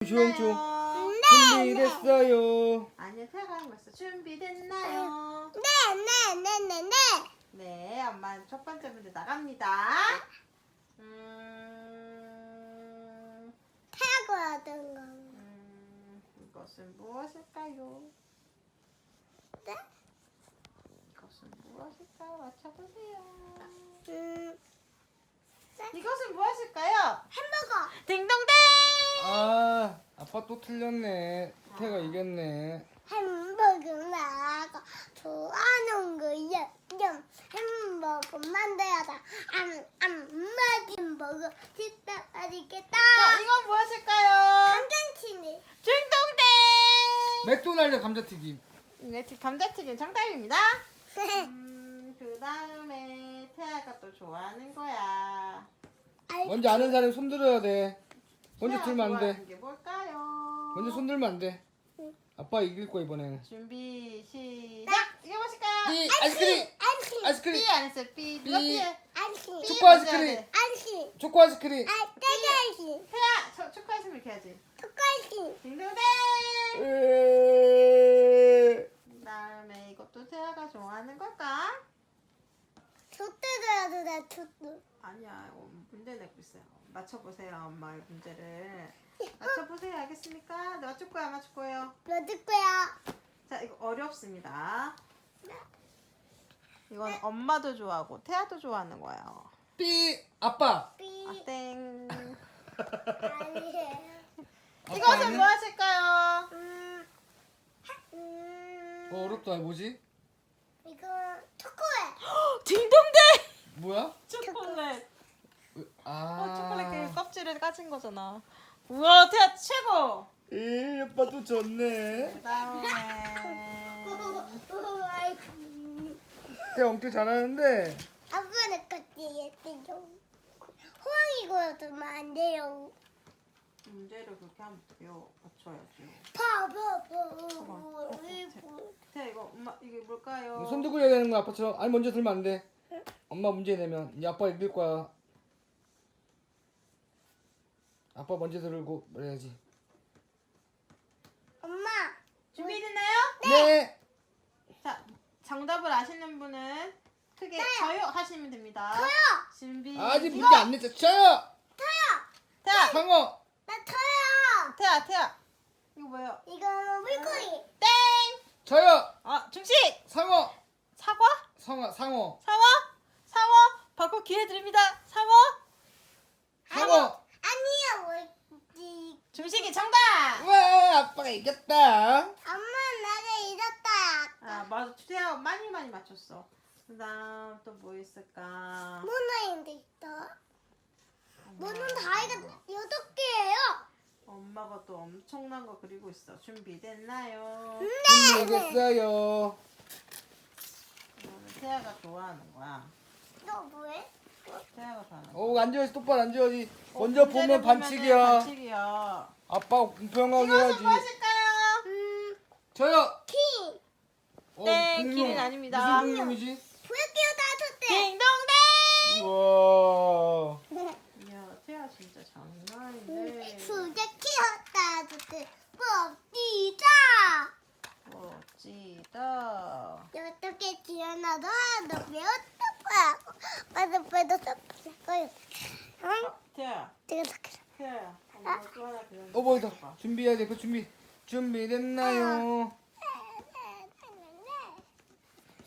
슝슝 준비됐어요. 아니요, 태아가 벌써 준비됐나요? 네. 네, 엄마 첫 번째 문제 나갑니다. 타고 하던 거. 이것은 무엇일까요? 네? 이것은 무엇일까요? 맞춰보세요. 네. 이것은 무엇일까요? 햄버거. 딩동댕! 아, 아빠 또 틀렸네. 태가 이겼네. 햄버거 나가 좋아하는 거야. 햄버거 만들어서 햄버거 진짜 맛있겠다. 자, 이건 무엇일까요? 감정치네. 딩동댕! 맥도날드 감자튀김. 네, 감자튀김 정답입니다. 그 다음에 태아가 또 좋아하는 거야. 먼저 아는 사람이 손 들어야 돼. 먼저 태아가 들면 안 좋아하는 돼. 게 뭘까요? 먼저 손 들면 안 돼. 아빠 이길 거야 이번에는. 준비 시작. 이거 무엇일까요? 삐 아이스크림. 아이스크림. 아이스크림. 삐 안 했어요. 삐 누가 삐. 삐? 아이스크림. 초코 아이스크림. 아이스크림. 초코 아이스크림. 아이스크림. 태아 초코 아이스크림 이렇게 해야지. 초코아이스크림. 딩동댕. 그다음에 이것도 태아가 좋아하는 걸까? 줬대줘야 돼, 줬대. 아니야, 문제 내고 있어요. 맞춰보세요, 엄마의 문제를. 맞춰보세요, 알겠습니까? 네, 맞출 거야, 안 맞출 거예요? 맞을 거야. 자, 이거 어렵습니다. 이건 엄마도 좋아하고 태아도 좋아하는 거예요. 삐 아빠. 삐. 아, 땡. 아니에요. 이것은 아니야? 무엇일까요? 어렵다. 뭐지? 이거 초콜릿. 딩동댕! 뭐야? 초콜릿. 아. 초콜릿 그 껍질을 까진 거잖아. 우와, 태아 최고! 에 아빠도 졌네. 그 다음에 태 엄청 잘하는데. 아빠는 같이 했대요. 호랑이 거여두면 안 돼요. 문제를 그렇게 하면 돼요. 맞춰야지. 봐봐. 태아 이거 엄마 이게 뭘까요? 손 들고 해야 되는 거야 아빠처럼. 아니 먼저 들면 안 돼. 엄마 문제 내면 이제 아빠 이길 거야. 아빠 먼저 들고 그래야지. 엄마. 준비됐나요? 네. 자, 정답을 아시는 분은 크게 저요 하시면 됩니다. 저요. 준비. 아직 이거! 문제 안 냈죠. 저요. 태아, 상어. 나 터요. 태아. 이거 뭐예요? 이거 물고기. 땡! 저요. 아, 중식! 상어. 사과? 상어. 상어? 바꿀 기회 드립니다. 상어? 상어. 아니야 뭐지? 중식이 정답! 와 아빠가 이겼다. 엄마 나가 잊었다. 아, 맞아. 태아 많이 맞췄어. 그 다음 또 뭐 있을까? 문어인데 있어. 문은 다이가 6개예요. 엄마가 또 엄청난 거 그리고 있어. 준비됐나요? 이겼어요. 이거는 태아가 좋아하는 거야. 너 뭐해? 태아가 좋아하는 거. 오 앉아야지 똑바로 앉아야지. 먼저 보면 문제를 보면은 반칙이야. 반칙이야. 아빠 공평하게 이것은 해야지. 무엇일까요? 저요. 키. 네, 공룡. 기린 아닙니다. 무슨 공룡이지? 보여줘요 5대. 딩동댕! 우와. 이야, 태아 진짜 장난 아닌데. 두개 키웠다 5대. 멋지다. 멋지다. 6개 키워놔도 너왜 어떡하고. 맞아. 거요. 응? 태아, 태아야. 엄마 또 하나 그렸는데. 뭐다. 준비해야 돼. 그 준비됐나요?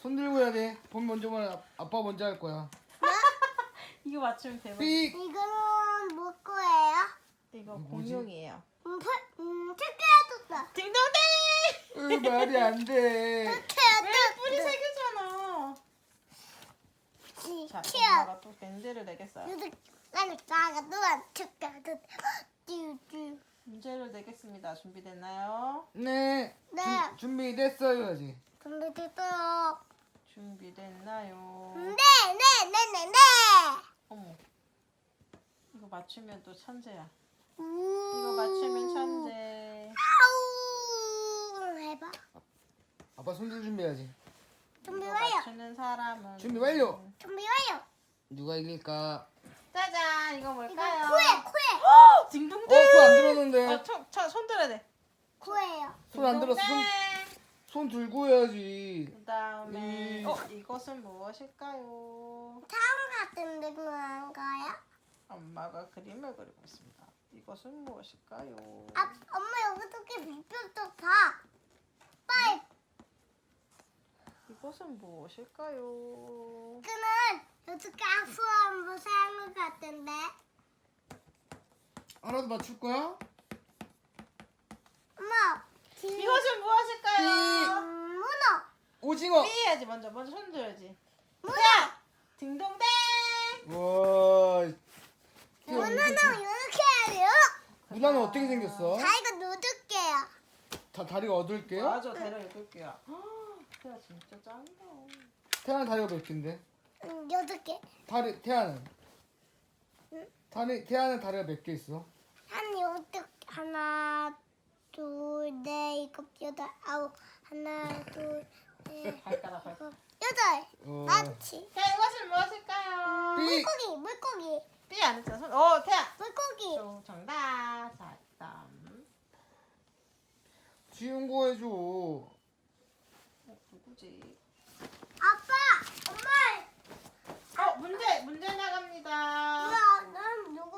손 들고 해야 돼. 본 먼저 보면 아빠 먼저 할 거야. 이거 맞추면 대박. 삑. 이거는 뭐 거예요? 이거 뭐지? 공룡이에요. 체크해줬다. 딩동댕! 말이 안 돼. 왜 뿌리 세 개잖아. 자, 키워. 엄마가 또 문제를 내겠어요. 나는 나가 너한 체크해줬다. 쭈쭈. 문제를 내겠습니다. 준비됐나요? 네. 네. 준비됐어요. 아직. 근데 됐어요. 준비됐나요? 네. 어머. 이거 맞추면 또 천재야. 이거 이거 맞추면 천재. 아우. 해봐. 아빠 손 들 준비해야지. 준비 이거 완료. 맞추는 사람은 준비 완료. 준비 완료. 누가 이길까? 짜잔, 이거 이거 뭘까요? 코에. 딩동댕. 손 안 들었는데. 손 들어야 돼. 코예요. 손 안 들었어. 손 들고 해야지. 그다음에 이것은 무엇일까요? 타운 같은데 뭐한가요? 엄마가 그림을 그리고 있습니다. 이것은 무엇일까요? 엄마 여기 어떻게 밑밥도 봐. 빨리. 이것은 무엇일까요? 이거는 어떻게 앞으로 한번 사는 것 같은데. 하나도 맞출 거야? 엄마. 이것은 무엇일까요? 문어. 오징어. 삐 해야지 먼저 손 들어야지. 문어. 딩동댕. 와. 문어는 이렇게 해야 돼요. 누나는 어떻게 생겼어? 다이가 누를게요. 다리가 얻을게요? 맞아, 대략 8개야. 태아 진짜 짱이다. 태아는 다리가 몇 개인데? 8개. 태아는? 응? 태아는 다리가 몇 개 있어? 한 여덟. 하나, 둘, 넷, 일곱, 여덟, 아홉. 하나, 둘, 넷, 발가락. 일곱, 여덟. 어. 맞지? 자, 이것은 무엇일까요? 삐. 물고기. 삐 안 했잖아. 태아. 물고기. 정답. 자, 다음. 쉬운 거 해줘. 누구지? 아빠, 엄마. 문제 나갑니다. 난 누구?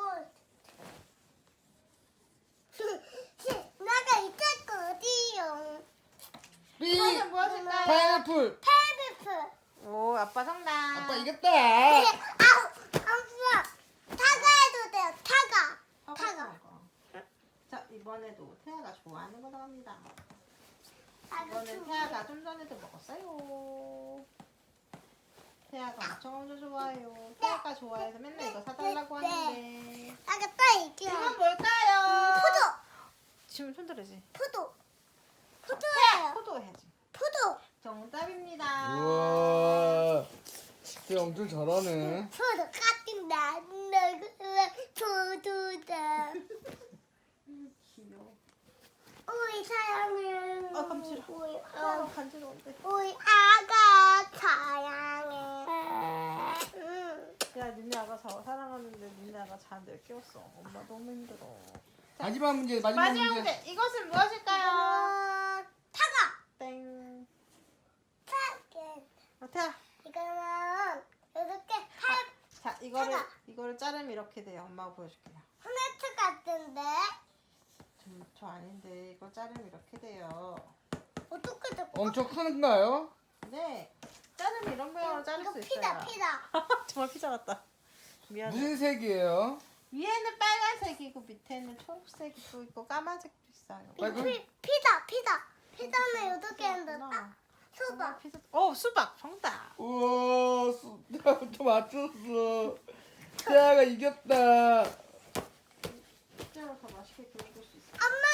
나가 있을 거 어디요? 삐. 이것은 무엇일까요? 파인애플. 패비프. 오, 아빠 정답. 아빠 이겼다. 아우, 아빠. 타가 해도 돼요. 타가. 타가. 자, 이번에도 태아가 좋아하는 거 나갑니다. 타가. 이거는 태아가 좀 전에도 먹었어요. 태아가 엄청 좋아해요. 태아가 좋아해서 맨날 이거 사달라고 하는데. 나가 빨리 이겨. 이건 뭘까요? 포도. 지금 손 들으지? 포도. 태아, 포도예요. 포도 해야지. 포도. 정답입니다. 우와. 진짜 엄청 잘하네. 포도 같은 나는 포도다. 귀여워. 우리 사랑해. 깜짝이야. 우리 간지러운데. 우리 아가 사랑해. 야, 니네 아가 사랑하는데 니네 아가 자는데 왜 깨웠어? 엄마 너무 힘들어. 자, 마지막 문제. 마지막 마지막 문제. 문제. 이것은 무엇일까요? 타가. 땡. 타게. 태아. 이거는 이렇게 팔 자, 이거를 자르면 이렇게 돼요. 엄마가 보여줄게요. 플레트 같은데 저 아닌데 이거 자르면 이렇게 돼요. 어떻게 돼? 엄청 큰가요? 네. 자르면 이런 모양으로 자를 이거 수 있어요. 피다. 정말 피자 같다. 미안해. 무슨 색이에요? 위에는 빨간색이고 밑에는 초록색도 있고 까만색도 있어요. 빨간? 피다. 피다는 어떻게 하는데? 수박. 피자. 수박 정답. 우와. 내가부터 맞췄어. 태아가 이겼다. 피자로 더 맛있게 구워줄 수 있어. 엄마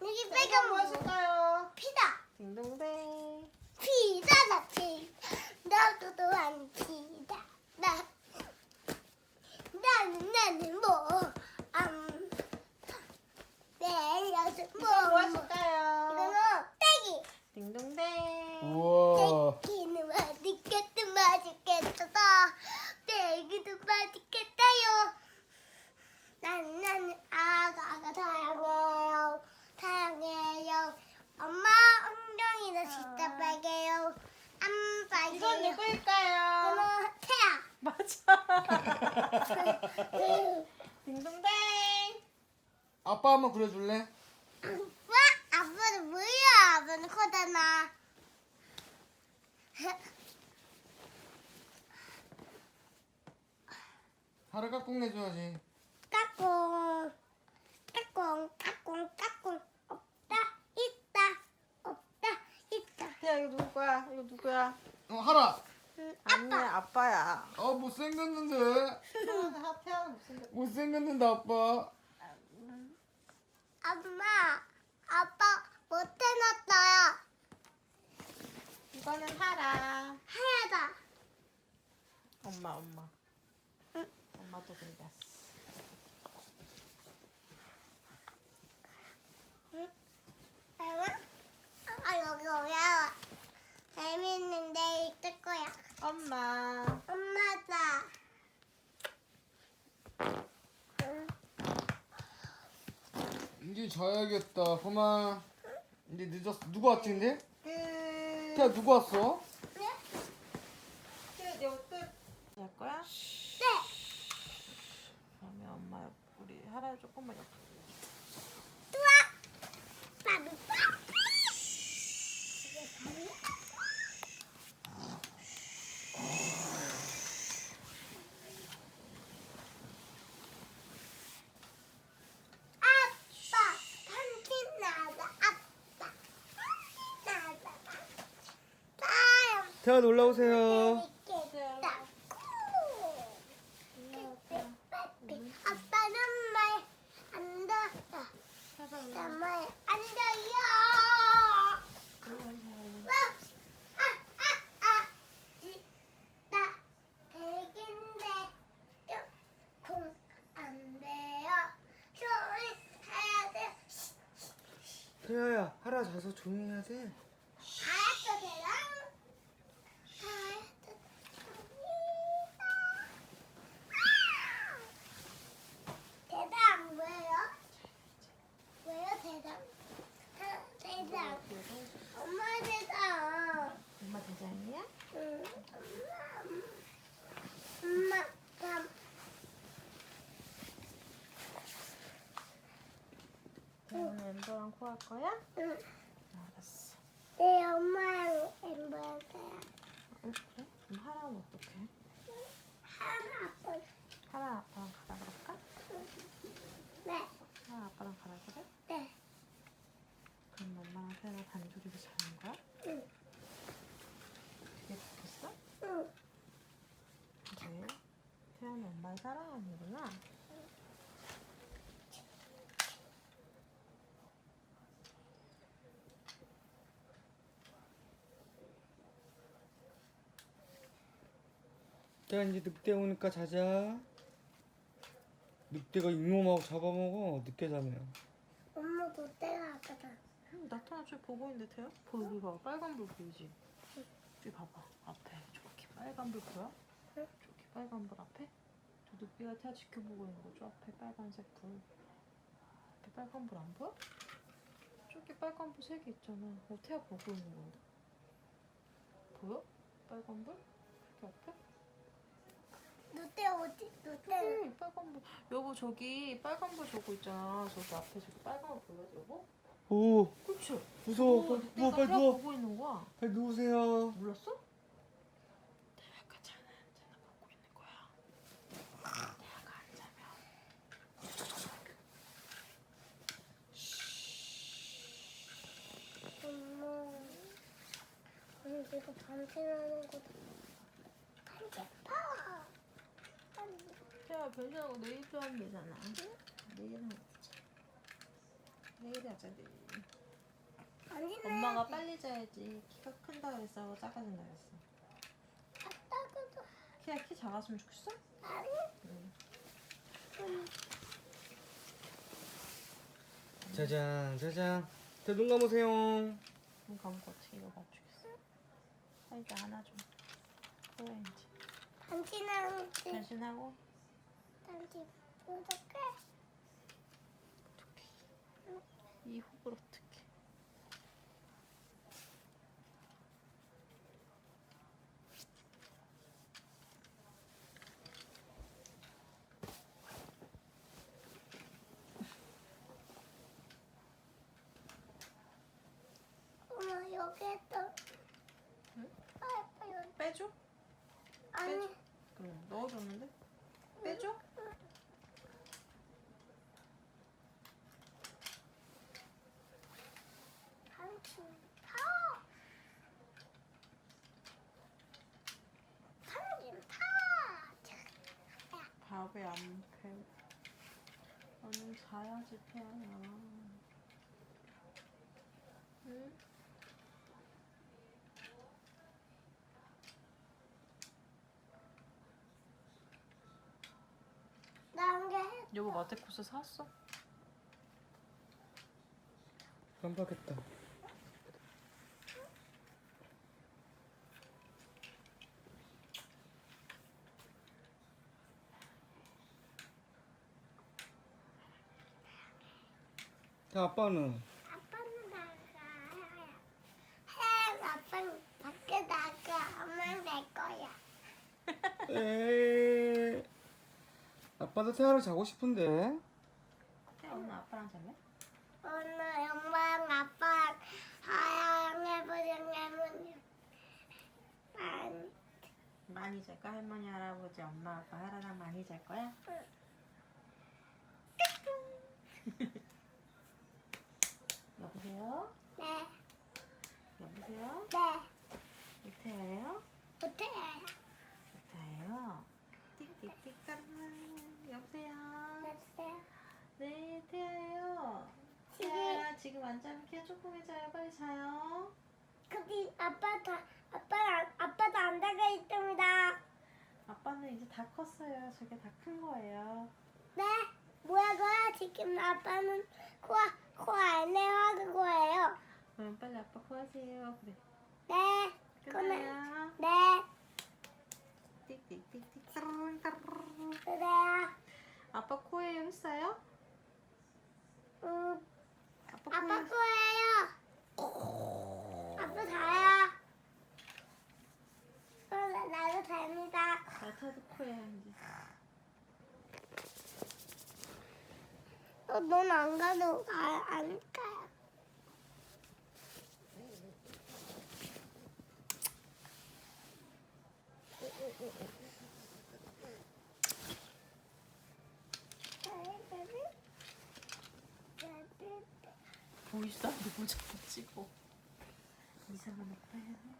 여기 이건 빨간 무엇일까요? 피다. 딩동댕. 피자다 피. 나도 또한 피다. 나는 여기서 이건 무엇일까요? 이거는 떼기. 딩동댕. 우와. 떼기는 맛있겠다. 떼기도 맛있겠다요. 나는 아가가 사랑해요. 엄마 엉덩이도 진짜 빨개요. 안 빨개요. 이건 누구일까요? 이거는 태야. 맞아. 딩동댕. 아빠 한번 그려줄래? 와, 아빠는 뭐야? 아빠는 코다나. 하루 깍꿍 내줘야지. 까꿍. 없다, 있다. 태야 이거 누구 거야? 이거 누구야? 하라. 아니야 아빠야. 못생겼는데. 태야는 못생겼. 못생겼는데 아빠. 엄마, 아빠 못 해놨어요. 이거는 하라. 하야다. 엄마. 응. 엄마도 그렸어. 여기 어려워. 재밌는데 있을 거야. 엄마. 이제 자야겠다. 그만. 이제 늦었어. 누구 왔지 근데? 끝. 태아 누구 왔어? 끝. 여보 끝. 할 거야? 네. 그러면 엄마 우리 하라 조금만 옆. 바비. 아빠, 당신 나다. 아빠, 나다. 나요. 태아 놀러 오세요. 재밌겠다. 아빠는 말안 닿아. 정말 안 닿아요. 나 되긴데 조금 안 돼요. 소리 해야 돼. 태아야, 하라 자서 조용히 해야 돼. 알았어, 대랑. 알았어, 대랑 왜요? 왜요, 대랑? 대랑. 엄마 대장. 엄마 대장이야? 응. 엄마 밥. 오늘 엠버랑 코 할 거야? 응. 알았어. 네, 엄마랑 엠버야. 그래? 그럼 하라는 어떡해? 하나 아빠. 하라 아빠랑 가라 그럴까? 네. 하라 아빠랑 가라 그래? 네. 그럼 엄마랑 태아랑 단둘이서 자는 거야? 응. 그게 좋겠어? 응. 그래? 태아는 엄마를 사랑하는구나. 태아 이제 늑대 오니까 자자. 늑대가 잇몸하고 잡아먹어. 늦게 자면. 엄마도 때가 아까다. 나타나 저기 보고 있는데 태아? 여기 봐 빨간불 보이지? 저기 봐봐 앞에 저렇게 빨간불 보여? 응. 저기 빨간불 앞에? 저 늑대가 태아 지켜보고 있는 거죠? 앞에 빨간색 불 앞에 빨간불 안 보여? 저기 빨간불 3개 있잖아. 태아 보고 있는 건데 보여? 빨간불? 저기 앞에? 늑대 어디? 늑대. 저기 빨간불 여보 저기 빨간불 저거 있잖아. 저기 앞에 저기 빨간불 보여 여보? 오, 그치? 무서워. 어, 누워, 내가 빨리 태아 누워. 보고 있는 거야. 빨리 누우세요. 몰랐어? 태아가 자는 보고 있는 거야. 태아가 안 자면 엄마. 아니 내가 반신하는 거. 반대파. 태아 변신하고 내일도 하면 되잖아. 내일 하면 되지. 내일 하자 내일. 반신하는. 엄마가 빨리 자야지. 키가 큰다 그랬어 작아진다 그랬어. 갔다가도 키가 키 작았으면 좋겠어? 아니. 응. 짜잔, 짜잔. 자, 눈 감으세요. 눈 감고 어떻게 이거 맞추겠어? 이제 안아줘. 그래야지. 반신하는 지. 변신하고 반신. 어떡해? 이 호흡을 어떻게? 엄마 여기에 또. 응? 아빠 여기. 빼줘? 아니. 그럼 넣어줬는데? 빼줘? 반신. 파. 반신 파. 밥에 안 패. 너는 자야지 태아야. 응? 나한 개 해. 여보 마테코스 샀어? 깜빡했다. 자, 아빠는? 아빠는 나가. 해. 아빠는 밖에 나가. 엄마는 내 거야. 에이. 아빠도 태아랑 자고 싶은데. 태아 오늘 아빠랑 잘래? 오늘 엄마랑 아빠랑 사랑해보자면 많이 잘까? 할머니, 할아버지, 엄마, 아빠, 하라랑 많이 잘 거야? 여보세요? 네, 여보세요? 네, 이태예요? 못해요. 이태예요? 띡띡띡 여보세요? 됐어요. 네, 태아예요. 지금 태아야 지금 안 자면 키가 조금해져요. 빨리 자요. 근데 아빠도 안 나가 있답니다. 아빠는 이제 다 컸어요. 저게 다 큰 거예요. 네, 뭐라고요? 지금 아빠는 코 안에 하는 거예요. 그럼 빨리 아빠 구하세요. 그래. 네, 끊어요. 네, 띡띡띡띡 따르릉. 그래요. 아빠 코에 했어요? 아빠 아빠 코에 거예요. 아빠 다요. 나도 됩니다. 나타도 코에 이제. 넌 안 가도 안 가요. 보이지도 않는데 뭘 자꾸 찍어. 이상한 아빠야.